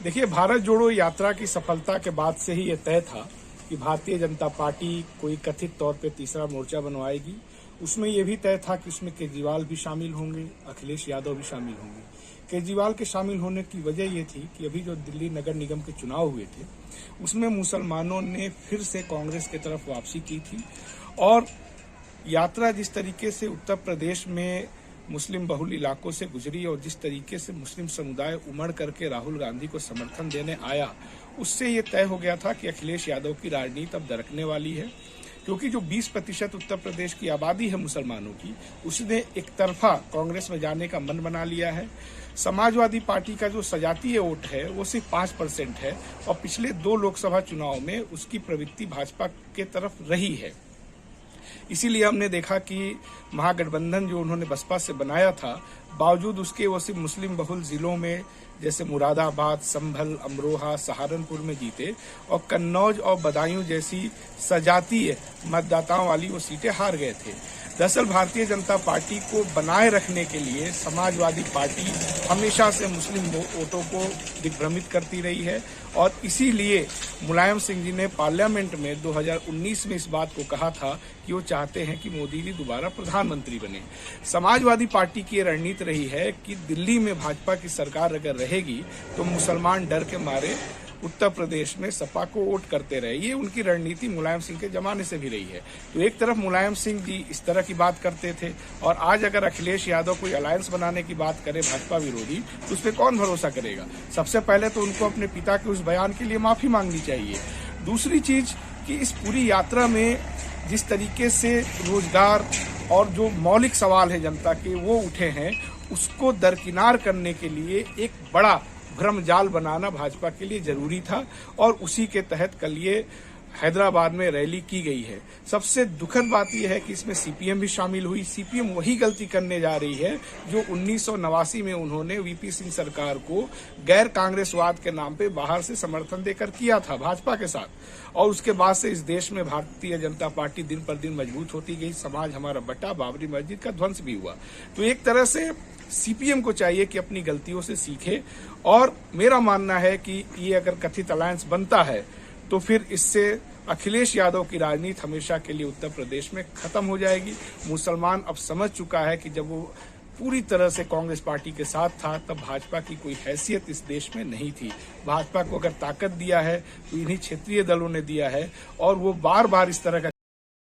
देखिए, भारत जोड़ो यात्रा की सफलता के बाद से ही यह तय था कि भारतीय जनता पार्टी कोई कथित तौर पे तीसरा मोर्चा बनवाएगी। उसमें यह भी तय था कि उसमें केजरीवाल भी शामिल होंगे, अखिलेश यादव भी शामिल होंगे। केजरीवाल के शामिल होने की वजह यह थी कि अभी जो दिल्ली नगर निगम के चुनाव हुए थे, उसमें मुसलमानों ने फिर से कांग्रेस की तरफ वापसी की थी और यात्रा जिस तरीके से उत्तर प्रदेश में मुस्लिम बहुल इलाकों से गुजरी और जिस तरीके से मुस्लिम समुदाय उमड़ करके राहुल गांधी को समर्थन देने आया, उससे ये तय हो गया था कि अखिलेश यादव की राजनीति अब दरकने वाली है, क्योंकि जो 20% उत्तर प्रदेश की आबादी है मुसलमानों की, उसने एक तरफा कांग्रेस में जाने का मन बना लिया है। समाजवादी पार्टी का जो सजातीय वोट है वो सिर्फ 5% है और पिछले 2 लोकसभा चुनाव में उसकी प्रवृत्ति भाजपा के तरफ रही है। इसीलिए हमने देखा कि महागठबंधन जो उन्होंने बसपा से बनाया था, बावजूद उसके वो सिर्फ मुस्लिम बहुल जिलों में जैसे मुरादाबाद, संभल, अमरोहा, सहारनपुर में जीते और कन्नौज और बदायूं जैसी सजातीय मतदाताओं वाली वो सीटें हार गए थे। दरअसल भारतीय जनता पार्टी को बनाए रखने के लिए समाजवादी पार्टी हमेशा से मुस्लिम वोटों को दिग्भ्रमित करती रही है और इसीलिए मुलायम सिंह जी ने पार्लियामेंट में 2019 में इस बात को कहा था कि वो चाहते हैं कि मोदी जी दोबारा प्रधानमंत्री बने। समाजवादी पार्टी की रणनीति रही है कि दिल्ली में भाजपा की सरकार अगर रहेगी तो मुसलमान डर के मारे उत्तर प्रदेश में सपा को वोट करते रहे। ये उनकी रणनीति मुलायम सिंह के जमाने से भी रही है। तो एक तरफ मुलायम सिंह जी इस तरह की बात करते थे और आज अगर अखिलेश यादव कोई अलायंस बनाने की बात करे भाजपा विरोधी, तो उस पर कौन भरोसा करेगा। सबसे पहले तो उनको अपने पिता के उस बयान के लिए माफी मांगनी चाहिए। दूसरी चीज कि इस पूरी यात्रा में जिस तरीके से रोजगार और जो मौलिक सवाल है जनता के वो उठे हैं, उसको दरकिनार करने के लिए एक बड़ा भ्रमजाल बनाना भाजपा के लिए जरूरी था और उसी के तहत कल ये हैदराबाद में रैली की गई है। सबसे दुखद बात यह है कि इसमें सीपीएम भी शामिल हुई। सीपीएम वही गलती करने जा रही है जो 1989 में उन्होंने वीपी सिंह सरकार को गैर कांग्रेसवाद के नाम पे बाहर से समर्थन देकर किया था भाजपा के साथ, और उसके बाद से इस देश में भारतीय जनता पार्टी दिन पर दिन मजबूत होती गई। समाज हमारा बटा, बाबरी मस्जिद का ध्वंस भी हुआ। तो एक तरह से सीपीएम को चाहिए कि अपनी गलतियों से सीखे और मेरा मानना है कि ये अगर कथित अलायंस बनता है तो फिर इससे अखिलेश यादव की राजनीति हमेशा के लिए उत्तर प्रदेश में खत्म हो जाएगी। मुसलमान अब समझ चुका है कि जब वो पूरी तरह से कांग्रेस पार्टी के साथ था तब भाजपा की कोई हैसियत इस देश में नहीं थी। भाजपा को अगर ताकत दिया है तो इन्हीं क्षेत्रीय दलों ने दिया है और वो बार बार इस तरह का